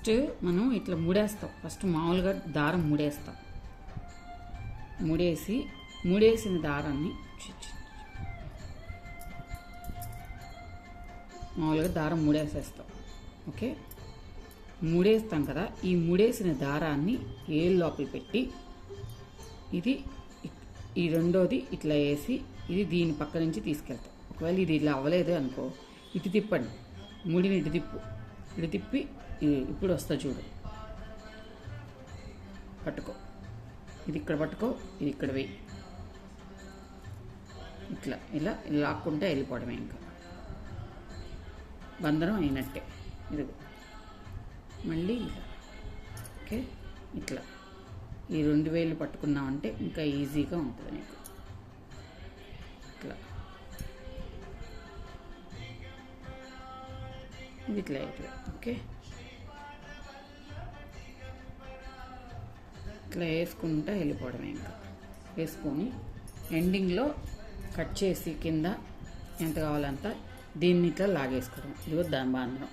First మనం ఇట్లా ముడేస్తాం. First మామూలుగా దారం ముడేస్తాం. ముడేసిన దారాన్ని మామూలుగా దారం ముడేసేస్తాం. ఓకే, ముడేస్తాం కదా. ఈ ముడేసిన దారాన్ని ఏలు లోపల పెట్టి ఈ రెండోది ఇట్లా వేసి ఇది దీని పక్క నుంచి తీసుకెళ్తాం. ఒకవేళ ఇది ఇలా అవ్వలేదు అనుకో, ఇటు తిప్పండి, ముడిని ఇటు తిప్పి ఇప్పుడు వస్తా చూడు. పట్టుకో, ఇది ఇక్కడ పట్టుకో, ఇది ఇక్కడ వేయి. ఇలా లాక్కుంటే వెళ్ళిపోవడమే, ఇంకా బంధనం అయినట్టే. ఇదిగో మళ్ళీ ఇలా. ఓకే, ఇట్లా ఈ 2 వేలు పట్టుకున్నామంటే ఇంకా ఈజీగా ఉంటుంది నీకు. ఇట్లా ఇది ఇట్లా అయిపోయి. ఓకే, ఇట్లా వేసుకుంటా వెళ్ళిపోవడమే. ఇంకా వేసుకొని ఎండింగ్లో కట్ చేసి కింద ఎంత కావాలంత దీన్ని ఇట్లా లాగేసుకోవడం. ఇదిగో దాని బాంధనం.